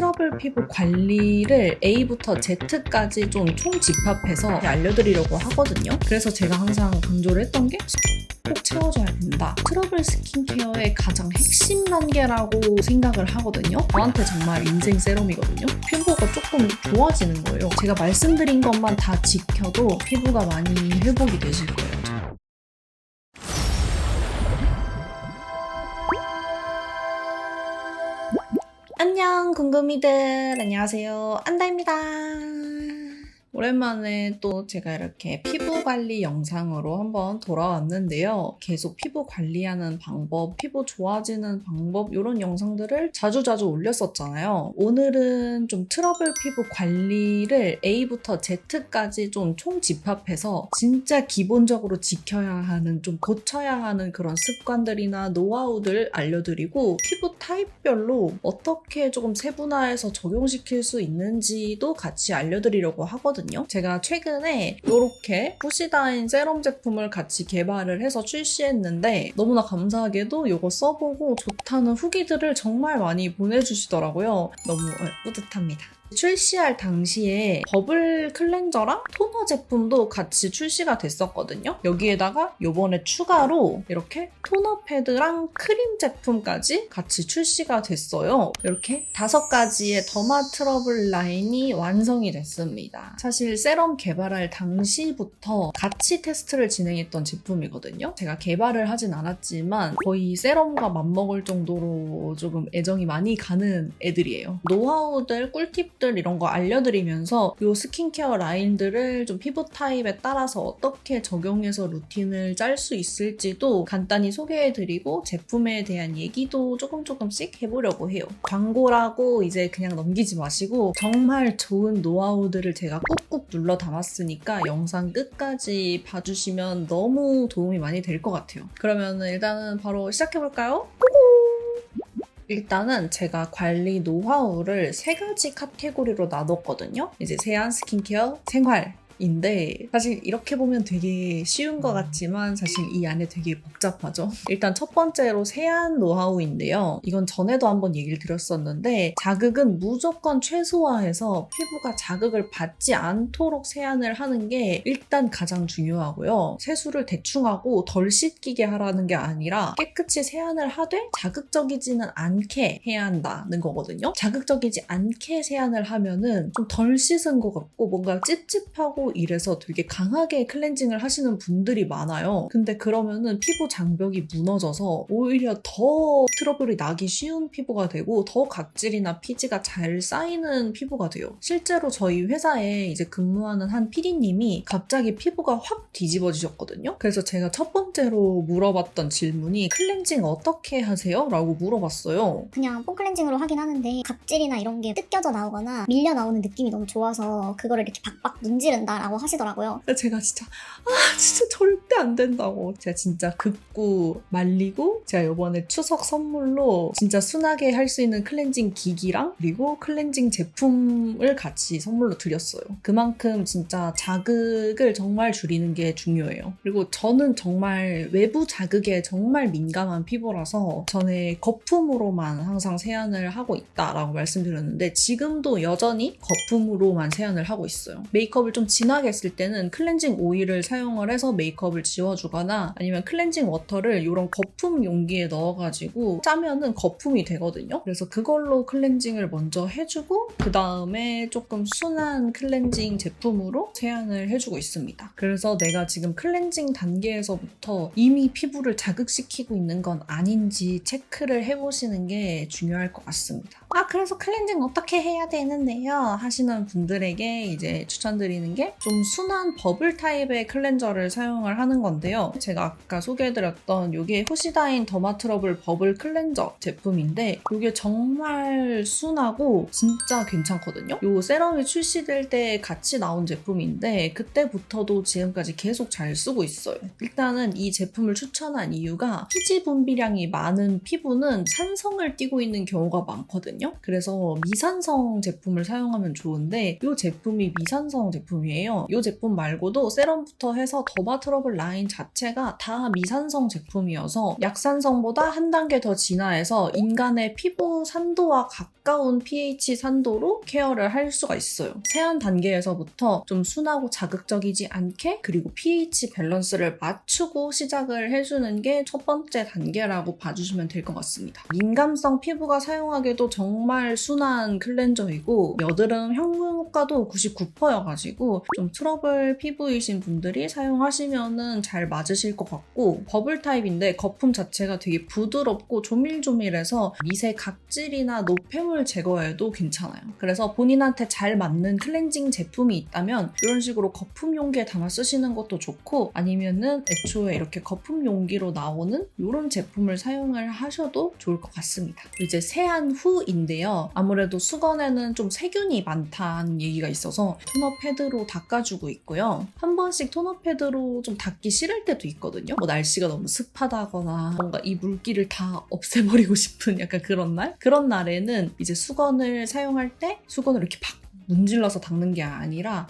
트러블 피부 관리를 A부터 Z까지 좀 총집합해서 알려드리려고 하거든요. 그래서 제가 항상 강조를 했던 게 꼭 채워줘야 된다. 트러블 스킨케어의 가장 핵심 단계라고 생각을 하거든요. 저한테 정말 인생 세럼이거든요. 피부가 조금 좋아지는 거예요. 제가 말씀드린 것만 다 지켜도 피부가 많이 회복이 되실 거예요. 안녕 궁금이들, 안녕하세요, 안다입니다. 오랜만에 또 제가 이렇게 피부 관리 영상으로 한번 돌아왔는데요. 계속 피부 관리하는 방법, 피부 좋아지는 방법 이런 영상들을 자주자주 올렸었잖아요. 오늘은 좀 트러블 피부 관리를 A부터 Z까지 좀 총집합해서 진짜 기본적으로 지켜야 하는, 좀 고쳐야 하는 그런 습관들이나 노하우들 알려드리고 피부 타입별로 어떻게 조금 세분화해서 적용시킬 수 있는지도 같이 알려드리려고 하거든요. 제가 최근에 이렇게 후시다인 세럼 제품을 같이 개발을 해서 출시했는데 너무나 감사하게도 이거 써보고 좋다는 후기들을 정말 많이 보내주시더라고요. 너무 뿌듯합니다. 출시할 당시에 버블 클렌저랑 토너 제품도 같이 출시가 됐었거든요. 여기에다가 요번에 추가로 이렇게 토너 패드랑 크림 제품까지 같이 출시가 됐어요. 이렇게 5가지의 더마 트러블 라인이 완성이 됐습니다. 사실 세럼 개발할 당시부터 같이 테스트를 진행했던 제품이거든요. 제가 개발을 하진 않았지만 거의 세럼과 맞먹을 정도로 조금 애정이 많이 가는 애들이에요. 노하우들, 꿀팁들 이런 거 알려드리면서 이 스킨케어 라인들을 좀 피부 타입에 따라서 어떻게 적용해서 루틴을 짤 수 있을지도 간단히 소개해드리고 제품에 대한 얘기도 조금씩 해보려고 해요. 광고라고 이제 그냥 넘기지 마시고 정말 좋은 노하우들을 제가 꾹꾹 눌러 담았으니까 영상 끝까지 봐주시면 너무 도움이 많이 될 것 같아요. 그러면 일단은 바로 시작해볼까요? 일단은 제가 관리 노하우를 3가지 카테고리로 나눴거든요. 이제 세안, 스킨케어, 생활인데 사실 이렇게 보면 되게 쉬운 것 같지만 사실 이 안에 되게 복잡하죠. 일단 첫 번째로 세안 노하우인데요. 이건 전에도 한번 얘기를 드렸었는데 자극은 무조건 최소화해서 피부가 자극을 받지 않도록 세안을 하는 게 일단 가장 중요하고요. 세수를 대충 하고 덜 씻기게 하라는 게 아니라 깨끗이 세안을 하되 자극적이지는 않게 해야 한다는 거거든요. 자극적이지 않게 세안을 하면은 좀 덜 씻은 것 같고 뭔가 찝찝하고 이래서 되게 강하게 클렌징을 하시는 분들이 많아요. 근데 그러면은 피부 장벽이 무너져서 오히려 더 트러블이 나기 쉬운 피부가 되고 더 각질이나 피지가 잘 쌓이는 피부가 돼요. 실제로 저희 회사에 이제 근무하는 한 PD님이 갑자기 피부가 확 뒤집어지셨거든요. 그래서 제가 첫 번째로 물어봤던 질문이 클렌징 어떻게 하세요? 라고 물어봤어요. 그냥 폼 클렌징으로 하긴 하는데 각질이나 이런 게 뜯겨져 나오거나 밀려 나오는 느낌이 너무 좋아서 그거를 이렇게 박박 문지른다 라고 하시더라고요. 제가 진짜 절대 안 된다고. 제가 진짜 긋고 말리고 제가 이번에 추석 선물로 진짜 순하게 할 수 있는 클렌징 기기랑 그리고 클렌징 제품을 같이 선물로 드렸어요. 그만큼 진짜 자극을 정말 줄이는 게 중요해요. 그리고 저는 정말 외부 자극에 정말 민감한 피부라서 전에 거품으로만 항상 세안을 하고 있다라고 말씀드렸는데 지금도 여전히 거품으로만 세안을 하고 있어요. 메이크업을 좀 진하게 했을 때는 클렌징 오일을 사용을 해서 메이크업을 지워주거나 아니면 클렌징 워터를 이런 거품 용기에 넣어가지고 짜면은 거품이 되거든요. 그래서 그걸로 클렌징을 먼저 해주고 그 다음에 조금 순한 클렌징 제품으로 세안을 해주고 있습니다. 그래서 내가 지금 클렌징 단계에서부터 이미 피부를 자극시키고 있는 건 아닌지 체크를 해보시는 게 중요할 것 같습니다. 그래서 클렌징 어떻게 해야 되는데요? 하시는 분들에게 이제 추천드리는 게 좀 순한 버블 타입의 클렌저를 사용을 하는 건데요. 제가 아까 소개해드렸던 이게 후시다인 더마 트러블 버블 클렌저 제품인데 이게 정말 순하고 진짜 괜찮거든요. 이 세럼이 출시될 때 같이 나온 제품인데 그때부터도 지금까지 계속 잘 쓰고 있어요. 일단은 이 제품을 추천한 이유가 피지 분비량이 많은 피부는 산성을 띠고 있는 경우가 많거든요. 그래서 미산성 제품을 사용하면 좋은데 이 제품이 미산성 제품이에요. 제품인데요. 이 제품 말고도 세럼부터 해서 더마트러블 라인 자체가 다 미산성 제품이어서 약산성보다 한 단계 더 진화해서 인간의 피부 산도와 가까운 pH 산도로 케어를 할 수가 있어요. 세안 단계에서부터 좀 순하고 자극적이지 않게 그리고 pH 밸런스를 맞추고 시작을 해주는 게 첫 번째 단계라고 봐주시면 될 것 같습니다. 민감성 피부가 사용하기에도 정말 순한 클렌저이고 여드름 형성 효과도 99%여가지고 좀 트러블 피부이신 분들이 사용하시면은 잘 맞으실 것 같고 버블 타입인데 거품 자체가 되게 부드럽고 조밀조밀해서 미세 각질이나 노폐물 제거에도 괜찮아요. 그래서 본인한테 잘 맞는 클렌징 제품이 있다면 이런 식으로 거품 용기에 담아 쓰시는 것도 좋고 아니면은 애초에 이렇게 거품 용기로 나오는 이런 제품을 사용을 하셔도 좋을 것 같습니다. 이제 세안 후인데요. 아무래도 수건에는 좀 세균이 많다는 얘기가 있어서 토너 패드로 닦아주고 있고요. 한 번씩 토너 패드로 좀 닦기 싫을 때도 있거든요. 뭐 날씨가 너무 습하다거나 뭔가 이 물기를 다 없애버리고 싶은 약간 그런 날? 그런 날에는 이제 수건을 사용할 때 수건을 이렇게 팍 문질러서 닦는 게 아니라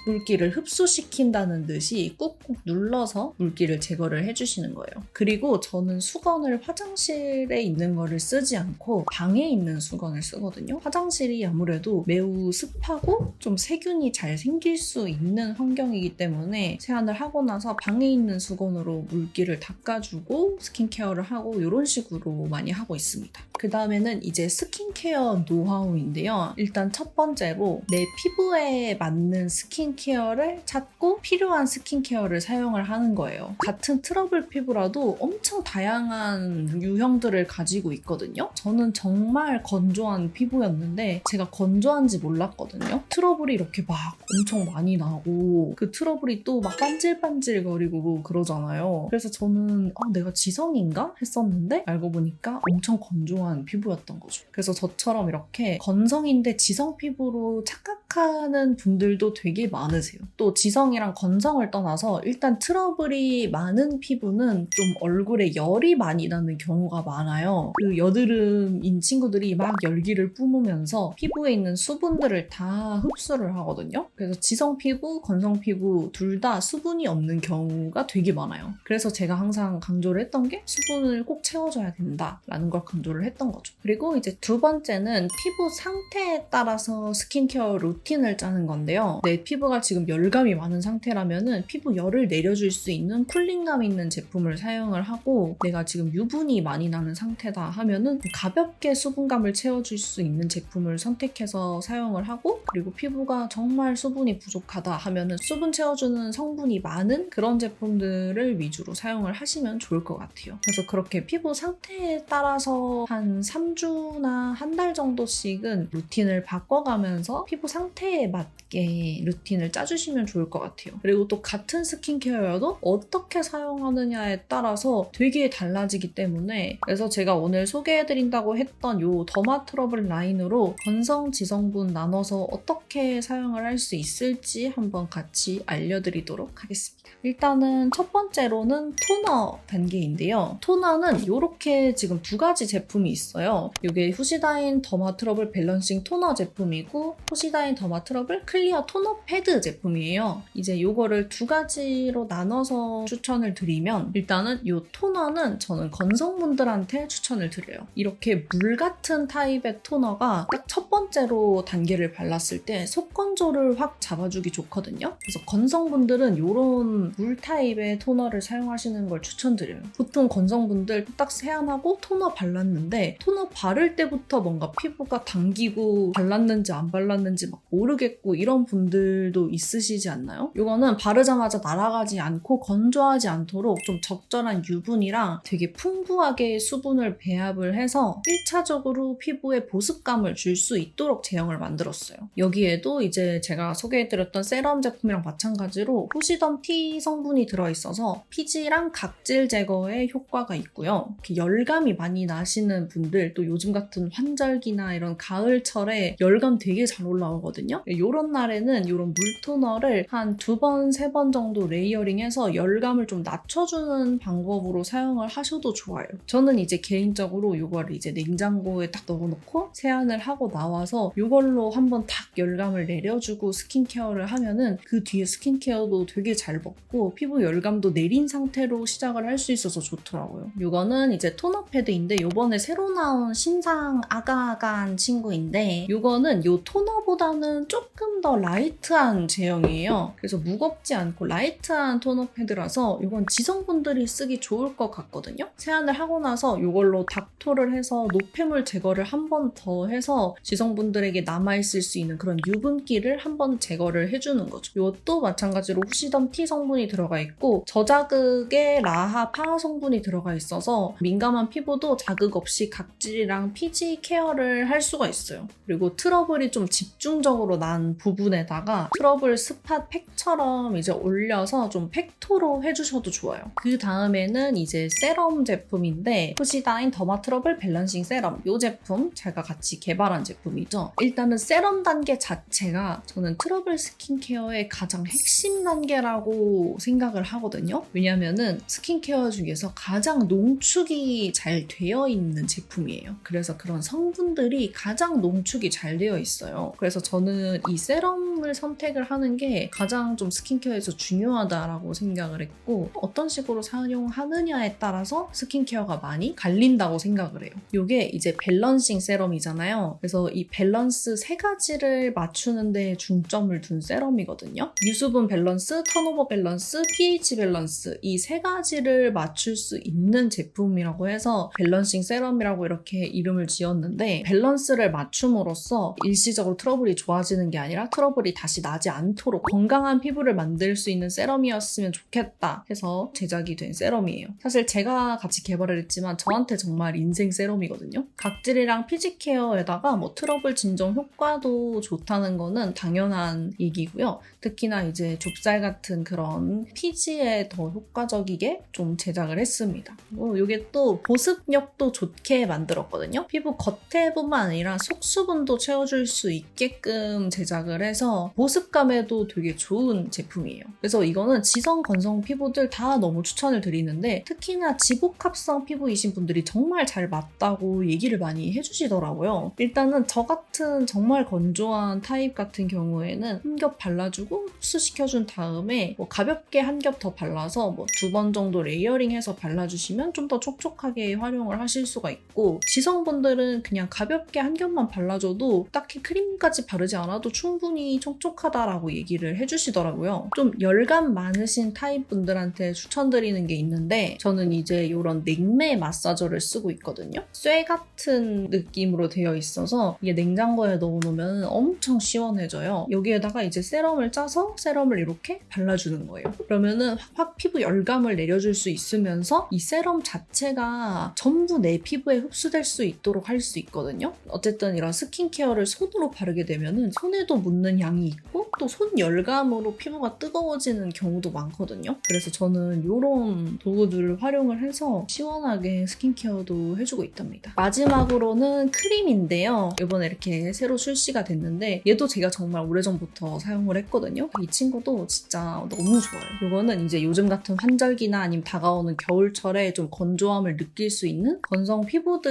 물기를 흡수시킨다는 듯이 꾹꾹 눌러서 물기를 제거를 해주시는 거예요. 그리고 저는 수건을 화장실에 있는 거를 쓰지 않고 방에 있는 수건을 쓰거든요. 화장실이 아무래도 매우 습하고 좀 세균이 잘 생길 수 있는 환경이기 때문에 세안을 하고 나서 방에 있는 수건으로 물기를 닦아주고 스킨케어를 하고 이런 식으로 많이 하고 있습니다. 그 다음에는 이제 스킨케어 노하우인데요. 일단 첫 번째로 내 피부에 맞는 스킨케어를 찾고 필요한 스킨케어를 사용을 하는 거예요. 같은 트러블 피부라도 엄청 다양한 유형들을 가지고 있거든요. 저는 정말 건조한 피부였는데 제가 건조한지 몰랐거든요. 트러블이 이렇게 막 엄청 많이 나고 그 트러블이 또 막 반질반질거리고 그러잖아요. 그래서 저는 내가 지성인가? 했었는데 알고 보니까 엄청 건조한 피부였던 거죠. 그래서 저처럼 이렇게 건성인데 지성 피부로 착각하는 분들도 되게 많으세요. 또 지성이랑 건성을 떠나서 일단 트러블이 많은 피부는 좀 얼굴에 열이 많이 나는 경우가 많아요. 그 여드름인 친구들이 막 열기를 뿜으면서 피부에 있는 수분들을 다 흡수를 하거든요. 그래서 지성 피부, 건성 피부 둘 다 수분이 없는 경우가 되게 많아요. 그래서 제가 항상 강조를 했던 게 수분을 꼭 채워줘야 된다라는 걸 강조를 했던 거죠. 그리고 이제 두 번째는 피부 상태에 따라서 스킨케어 루틴을 짜는 건데요. 내 피부가 지금 열감이 많은 상태라면은 피부 열을 내려줄 수 있는 쿨링감 있는 제품을 사용을 하고 내가 지금 유분이 많이 나는 상태다 하면은 가볍게 수분감을 채워줄 수 있는 제품을 선택해서 사용을 하고 그리고 피부가 정말 수분이 부족하다 하면은 수분 채워주는 성분이 많은 그런 제품들을 위주로 사용을 하시면 좋을 것 같아요. 그래서 그렇게 피부 상태에 따라서 한 3주나 한 달 정도씩은 루틴을 바꿔가면서 피부 상태에 맞게 루틴을 짜주시면 좋을 것 같아요. 그리고 또 같은 스킨케어여도 어떻게 사용하느냐에 따라서 되게 달라지기 때문에 그래서 제가 오늘 소개해드린다고 했던 요 더마트러블 라인으로 건성, 지성분 나눠서 어떻게 사용을 할 수 있을지 한번 같이 알려드리도록 하겠습니다. 일단은 첫 번째로는 토너 단계인데요. 토너는 이렇게 지금 두 가지 제품이 있어요. 이게 후시다인 더마트러블 밸런싱 토너 제품이고 후시다인 더마트러블 클리어 토너 패드 제품이에요. 이제 이거를 두 가지로 나눠서 추천을 드리면 일단은 이 토너는 저는 건성분들한테 추천을 드려요. 이렇게 물 같은 타입의 토너가 딱 첫 번째로 단계를 발랐을 때 속 건조를 확 잡아주기 좋거든요. 그래서 건성분들은 이런 물 타입의 토너를 사용하시는 걸 추천드려요. 보통 건성분들 딱 세안하고 토너 발랐는데 토너 바를 때부터 뭔가 피부가 당기고 발랐는지 안 발랐는지 막 모르겠고 이런 분들도 있으시지 않나요? 이거는 바르자마자 날아가지 않고 건조하지 않도록 좀 적절한 유분이랑 되게 풍부하게 수분을 배합을 해서 1차적으로 피부에 보습감을 줄 수 있도록 제형을 만들었어요. 여기에도 이제 제가 소개해드렸던 세럼 제품이랑 마찬가지로 후시덤 T 성분이 들어있어서 피지랑 각질 제거에 효과가 있고요. 이렇게 열감이 많이 나시는 분들 또 요즘 같은 환절기나 이런 가을철에 열감 되게 잘 올라오거든요. 이런 날에는 이런 물 토너를 한 2번, 3번 정도 레이어링해서 열감을 좀 낮춰주는 방법으로 사용을 하셔도 좋아요. 저는 이제 개인적으로 이걸 이제 냉장고에 딱 넣어놓고 세안을 하고 나와서 이걸로 한번 딱 열감을 내려주고 스킨케어를 하면은 그 뒤에 스킨케어도 되게 잘 먹고 피부 열감도 내린 상태로 시작을 할 수 있어서 좋더라고요. 이거는 이제 토너 패드인데 이번에 새로 나온 신상 아가아가한 친구인데 이거는 이 토너보다는 조금 더 라이트한 제형이에요. 그래서 무겁지 않고 라이트한 토너 패드라서 이건 지성분들이 쓰기 좋을 것 같거든요. 세안을 하고 나서 이걸로 닥토를 해서 노폐물 제거를 한 번 더 해서 지성분들에게 남아있을 수 있는 그런 유분기를 한 번 제거를 해주는 거죠. 이것도 마찬가지로 후시덤 T 성분이 들어가 있고 저자극의 라하 파 성분이 들어가 있어서 민감한 피부도 자극 없이 각질이랑 피지 케어를 할 수가 있어요. 그리고 트러블이 좀 집중적으로 난 부분에다가 트러블 스팟 팩처럼 이제 올려서 좀 팩토로 해주셔도 좋아요. 그 다음에는 이제 세럼 제품인데 후시다인 더마 트러블 밸런싱 세럼 이 제품 제가 같이 개발한 제품이죠. 일단은 세럼 단계 자체가 저는 트러블 스킨케어의 가장 핵심 단계라고 생각을 하거든요. 왜냐면은 스킨케어 중에서 가장 농축이 잘 되어 있는 제품이에요. 그래서 그런 성분들이 가장 농축이 잘 되어 있어요. 그래서 저는 이 세럼을 선택을 하는 게 가장 좀 스킨케어에서 중요하다라고 생각을 했고 어떤 식으로 사용하느냐에 따라서 스킨케어가 많이 갈린다고 생각을 해요. 이게 이제 밸런싱 세럼이잖아요. 그래서 이 밸런스 3가지를 맞추는 데 중점을 둔 세럼이거든요. 유수분 밸런스, 턴오버 밸런스, pH 밸런스 이 3가지를 맞출 수 있는 제품이라고 해서 밸런싱 세럼이라고 이렇게 이름을 지었는데 밸런스를 맞춤으로써 일시적으로 트러블이 좋아지는 게 아니라 트러블이 다시 나지 않도록 건강한 피부를 만들 수 있는 세럼이었으면 좋겠다 해서 제작이 된 세럼이에요. 사실 제가 같이 개발을 했지만 저한테 정말 인생 세럼이거든요. 각질이랑 피지 케어에다가 뭐 트러블 진정 효과도 좋다는 거는 당연한 얘기고요. 특히나 이제 좁쌀 같은 그런 피지에 더 효과적이게 좀 제작을 했습니다. 이게 또 보습력도 좋게 만들었거든요. 피부 겉에뿐만 아니라 속수분도 채워줄 수 있게끔 제작을 해서 보습감에도 되게 좋은 제품이에요. 그래서 이거는 지성 건성 피부들 다 너무 추천을 드리는데 특히나 지복합성 피부이신 분들이 정말 잘 맞다고 얘기를 많이 해주시더라고요. 일단은 저 같은 정말 건조한 타입 같은 경우에는 한 겹 발라주고 흡수시켜준 다음에 뭐 가볍게 한 겹 더 발라서 뭐 2번 정도 레이어링해서 발라주시면 좀 더 촉촉하게 활용을 하실 수가 있고 지성분들은 그냥 가볍게 한 겹만 발라줘도 딱히 크림까지 바르지 않아도 충분히 촉촉하다라고 얘기를 해주시더라고요. 좀 열감 많으신 타입 분들한테 추천드리는 게 있는데 저는 이제 이런 냉매 마사저를 쓰고 있거든요. 쇠 같은 느낌으로 되어 있어서 이게 냉장고에 넣어놓으면 엄청 시원해져요. 여기에다가 이제 세럼을 짜서 세럼을 이렇게 발라주는 거예요. 그러면은 확 피부 열감을 내려줄 수 있으면서 이 세럼 자체가 전부 내 피부에 흡수될 수 있도록 할 수 있거든요. 어쨌든 이런 스킨케어를 손으로 바르게 되면은 손에도 묻는 양이 있고 또 손 열감으로 피부가 뜨거워지는 경우도 많거든요. 그래서 저는 이런 도구들을 활용을 해서 시원하게 스킨케어도 해주고 있답니다. 마지막으로는 크림인데요. 이번에 이렇게 새로 출시가 됐는데 얘도 제가 정말 오래전부터 사용을 했거든요. 이 친구도 진짜 너무 좋아요. 이거는 이제 요즘 같은 환절기나 아니면 다가오는 겨울철에 좀 건조함을 느낄 수 있는 건성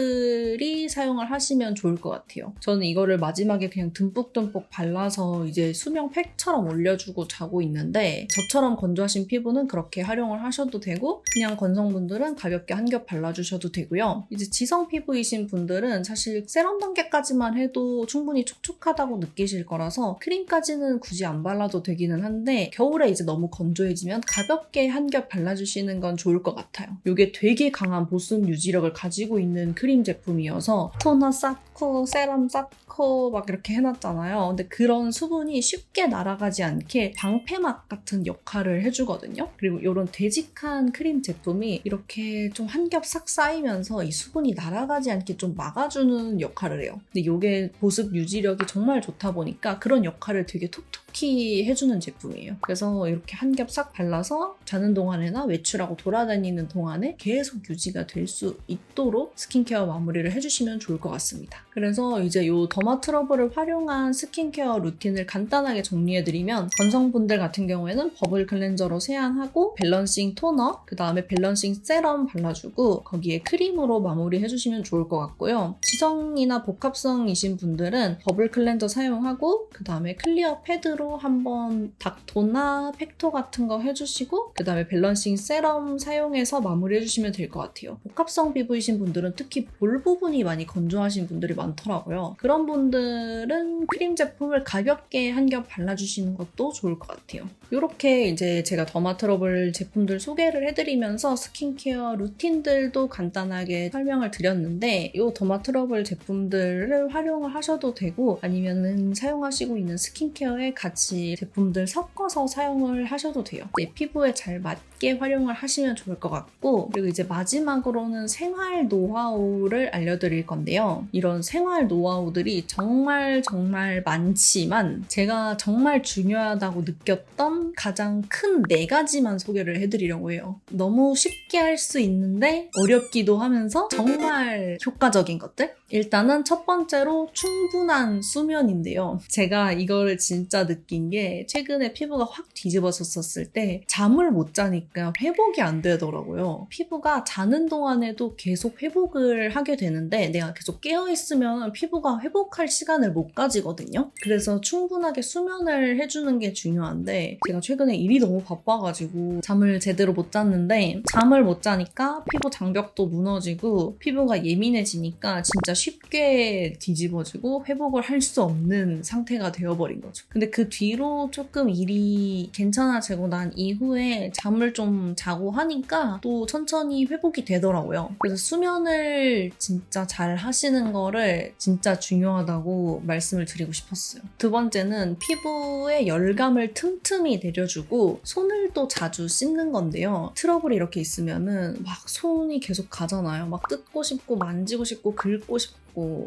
피부들이 사용을 하시면 좋을 것 같아요. 저는 이거를 마지막에 그냥 듬뿍듬뿍 발라서 이제 수명 팩처럼 올려주고 자고 있는데 저처럼 건조하신 피부는 그렇게 활용을 하셔도 되고 그냥 건성분들은 가볍게 한 겹 발라주셔도 되고요. 이제 지성 피부이신 분들은 사실 세럼 단계까지만 해도 충분히 촉촉하다고 느끼실 거라서 크림까지는 굳이 안 발라도 되기는 한데 겨울에 이제 너무 건조해지면 가볍게 한 겹 발라주시는 건 좋을 것 같아요. 이게 되게 강한 보습 유지력을 가지고 있는 크림 제품이어서 토너 쌓고 세럼 쌓고 막 이렇게 해놨잖아요. 근데 그런 수분이 쉽게 날아가지 않게 방패막 같은 역할을 해주거든요. 그리고 이런 되직한 크림 제품이 이렇게 좀 한 겹 싹 쌓이면서 이 수분이 날아가지 않게 좀 막아주는 역할을 해요. 근데 이게 보습 유지력이 정말 좋다 보니까 그런 역할을 되게 톡톡히 해주는 제품이에요. 그래서 이렇게 한 겹 싹 발라서 자는 동안에나 외출하고 돌아다니는 동안에 계속 유지가 될 수 있도록 스킨케어 마무리를 해주시면 좋을 것 같습니다. 그래서 이제 이 더마 트러블을 활용한 스킨케어 루틴을 간단하게 정리해드리면 건성분들 같은 경우에는 버블 클렌저로 세안하고 밸런싱 토너, 그 다음에 밸런싱 세럼 발라주고 거기에 크림으로 마무리해주시면 좋을 것 같고요. 지성이나 복합성이신 분들은 버블 클렌저 사용하고 그 다음에 클리어 패드로 한번 닥토나 팩토 같은 거 해주시고 그 다음에 밸런싱 세럼 사용해서 마무리해주시면 될 것 같아요. 복합성 피부이신 분들은 특히 볼 부분이 많이 건조하신 분들이 많더라고요. 그런 분들은 크림 제품을 가볍게 한 겹 발라주시는 것도 좋을 것 같아요. 이렇게 이제 제가 더마트러블 제품들 소개를 해드리면서 스킨케어 루틴들도 간단하게 설명을 드렸는데 이 더마트러블 제품들을 활용을 하셔도 되고 아니면은 사용하시고 있는 스킨케어에 같이 제품들 섞어서 사용을 하셔도 돼요. 이제 피부에 잘 맞게 활용을 하시면 좋을 것 같고 그리고 이제 마지막으로는 생활 노하우를 알려드릴 건데요. 이런 생활 노하우들이 정말 많지만 제가 정말 중요하다고 느꼈던 가장 큰 4가지만 소개를 해드리려고 해요. 너무 쉽게 할 수 있는데 어렵기도 하면서 정말 효과적인 것들? 일단은 첫 번째로 충분한 수면인데요. 제가 이거를 진짜 느낀 게 최근에 피부가 확 뒤집어졌었을 때 잠을 못 자니까 회복이 안 되더라고요. 피부가 자는 동안에도 계속 회복을 하게 되는데 내가 계속 깨어있으면 피부가 회복할 시간을 못 가지거든요. 그래서 충분하게 수면을 해주는 게 중요한데 제가 최근에 일이 너무 바빠가지고 잠을 제대로 못 잤는데 잠을 못 자니까 피부 장벽도 무너지고 피부가 예민해지니까 진짜 쉽게 뒤집어지고 회복을 할 수 없는 상태가 되어버린 거죠. 근데 그 뒤로 조금 일이 괜찮아지고 난 이후에 잠을 좀 자고 하니까 또 천천히 회복이 되더라고요. 그래서 수면을 진짜 잘 하시는 거를 진짜 중요하다고 말씀을 드리고 싶었어요. 두 번째는 피부에 열감을 틈틈이 내려주고 손을 또 자주 씻는 건데요. 트러블이 이렇게 있으면은 막 손이 계속 가잖아요. 막 뜯고 싶고 만지고 싶고 긁고 싶고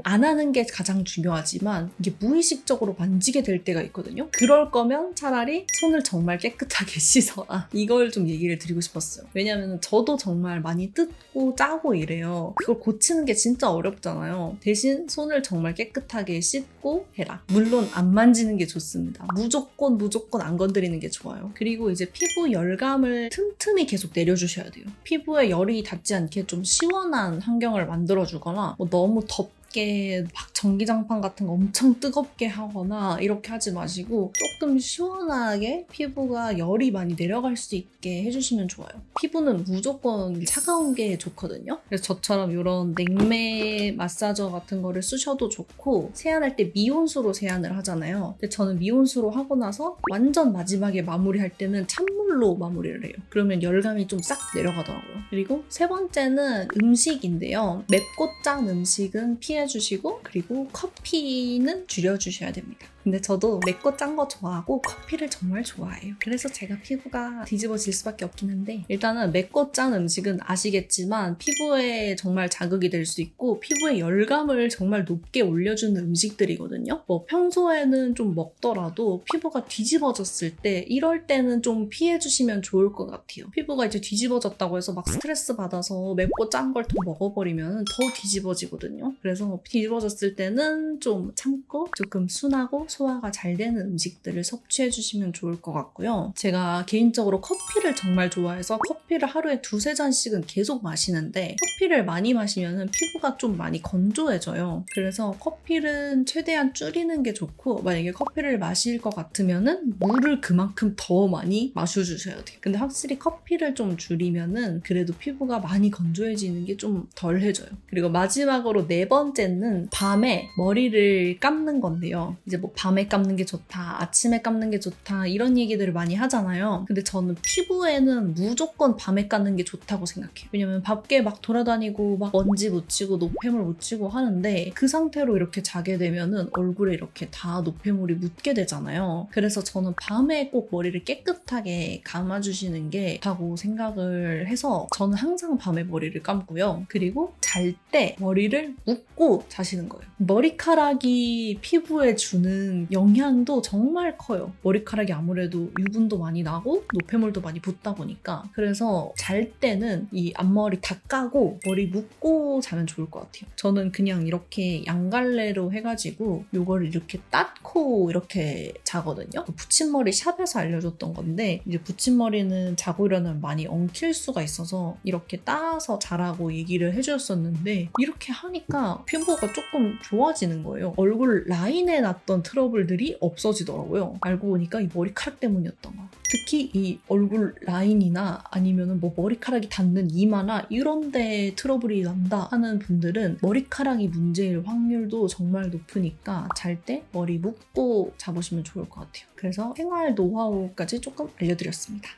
안 하는 게 가장 중요하지만 이게 무의식적으로 만지게 될 때가 있거든요. 그럴 거면 차라리 손을 정말 깨끗하게 씻어라. 이걸 좀 얘기를 드리고 싶었어요. 왜냐면 저도 정말 많이 뜯고 짜고 이래요. 그걸 고치는 게 진짜 어렵잖아요. 대신 손을 정말 깨끗하게 씻고 해라. 물론 안 만지는 게 좋습니다. 무조건 안 건드리는 게 좋아요. 그리고 이제 피부 열감을 틈틈이 계속 내려주셔야 돼요. 피부에 열이 닿지 않게 좀 시원한 환경을 만들어주거나 너무 덥게 막 전기장판 같은 거 엄청 뜨겁게 하거나 이렇게 하지 마시고 조금 시원하게 피부가 열이 많이 내려갈 수 있게 해주시면 좋아요. 피부는 무조건 차가운 게 좋거든요. 그래서 저처럼 이런 냉매 마사저 같은 거를 쓰셔도 좋고 세안할 때 미온수로 세안을 하잖아요. 근데 저는 미온수로 하고 나서 완전 마지막에 마무리할 때는 찬물로 마무리를 해요. 그러면 열감이 좀 싹 내려가더라고요. 그리고 세 번째는 음식인데요. 맵고 짠 음식은 피해주시고 그리고 커피는 줄여주셔야 됩니다. 근데 저도 맵고 짠 거 좋아하고 커피를 정말 좋아해요. 그래서 제가 피부가 뒤집어질 수밖에 없긴 한데 일단은 맵고 짠 음식은 아시겠지만 피부에 정말 자극이 될 수 있고 피부의 열감을 정말 높게 올려주는 음식들이거든요. 평소에는 좀 먹더라도 피부가 뒤집어졌을 때 이럴 때는 좀 피해주시면 좋을 것 같아요. 피부가 이제 뒤집어졌다고 해서 막 스트레스 받아서 맵고 짠 걸 더 먹어버리면 더 뒤집어지거든요. 그래서 뒤집어졌을 때는 좀 참고 조금 순하고 소화가 잘 되는 음식들을 섭취해 주시면 좋을 것 같고요. 제가 개인적으로 커피를 정말 좋아해서 커피를 하루에 2-3잔씩은 계속 마시는데 커피를 많이 마시면 피부가 좀 많이 건조해져요. 그래서 커피는 최대한 줄이는 게 좋고 만약에 커피를 마실 것 같으면 물을 그만큼 더 많이 마셔주셔야 돼요. 근데 확실히 커피를 좀 줄이면은 그래도 피부가 많이 건조해지는 게 좀 덜 해져요. 그리고 마지막으로 4번째는 밤에 머리를 감는 건데요. 이제 뭐 밤에 감는 게 좋다, 아침에 감는 게 좋다 이런 얘기들을 많이 하잖아요. 근데 저는 피부에는 무조건 밤에 감는 게 좋다고 생각해요. 왜냐면 밖에 막 돌아다니고 막 먼지 묻히고 노폐물 묻히고 하는데 그 상태로 이렇게 자게 되면은 얼굴에 이렇게 다 노폐물이 묻게 되잖아요. 그래서 저는 밤에 꼭 머리를 깨끗하게 감아주시는 게 좋다고 생각을 해서 저는 항상 밤에 머리를 감고요. 그리고 잘 때 머리를 묶고 또 자시는 거예요. 머리카락이 피부에 주는 영향도 정말 커요. 머리카락이 아무래도 유분도 많이 나고 노폐물도 많이 붙다 보니까. 그래서 잘 때는 이 앞머리 다 까고 머리 묶고 자면 좋을 것 같아요. 저는 그냥 이렇게 양갈래로 해가지고 요거를 이렇게 닦고 이렇게 자거든요. 붙임머리 샵에서 알려줬던 건데 이제 붙임머리는 자고 일어나면 많이 엉킬 수가 있어서 이렇게 따서 자라고 얘기를 해주셨었는데 이렇게 하니까 피부가 조금 좋아지는 거예요. 얼굴 라인에 났던 트러블들이 없어지더라고요. 알고 보니까 이 머리카락 때문이었던 거예요. 특히 이 얼굴 라인이나 아니면 뭐 머리카락이 닿는 이마나 이런 데 트러블이 난다 하는 분들은 머리카락이 문제일 확률도 정말 높으니까 잘 때 머리 묶고 잡으시면 좋을 것 같아요. 그래서 생활 노하우까지 조금 알려드렸습니다.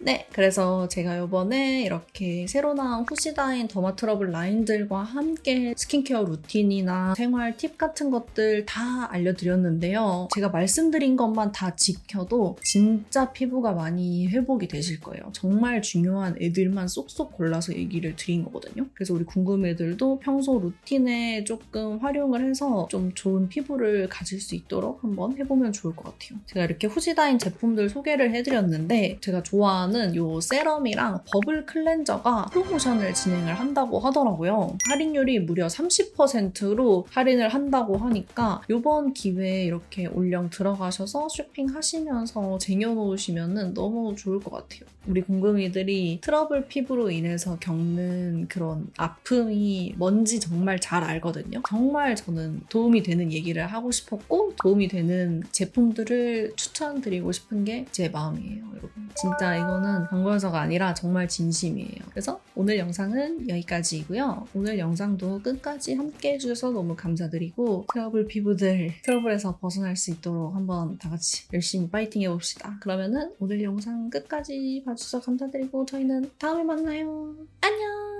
네, 그래서 제가 이번에 이렇게 새로 나온 후시다인 더마 트러블 라인들과 함께 스킨케어 루틴이나 생활 팁 같은 것들 다 알려드렸는데요. 제가 말씀드린 것만 다 지켜도 진짜 피부가 많이 회복이 되실 거예요. 정말 중요한 애들만 쏙쏙 골라서 얘기를 드린 거거든요. 그래서 우리 궁금애들도 평소 루틴에 조금 활용을 해서 좀 좋은 피부를 가질 수 있도록 한번 해보면 좋을 것 같아요. 제가 이렇게 후시다인 제품들 소개를 해드렸는데 제가 좋아하는 요 세럼이랑 버블 클렌저가 프로모션을 진행을 한다고 하더라고요. 할인율이 무려 30%로 할인을 한다고 하니까 이번 기회에 이렇게 올영 들어가셔서 쇼핑하시면서 쟁여놓으시면 너무 좋을 것 같아요. 우리 궁금이들이 트러블 피부로 인해서 겪는 그런 아픔이 뭔지 정말 잘 알거든요. 정말 저는 도움이 되는 얘기를 하고 싶었고 도움이 되는 제품들을 추천드리고 싶은 게 제 마음이에요, 여러분. 진짜 이거는 광고여서가 아니라 정말 진심이에요. 그래서 오늘 영상은 여기까지이고요. 오늘 영상도 끝까지 함께 해주셔서 너무 감사드리고 트러블 피부들 트러블에서 벗어날 수 있도록 한번 다 같이 열심히 파이팅 해봅시다. 그러면은 오늘 영상 끝까지 봐주셔서 감사드리고 저희는 다음에 만나요. 안녕!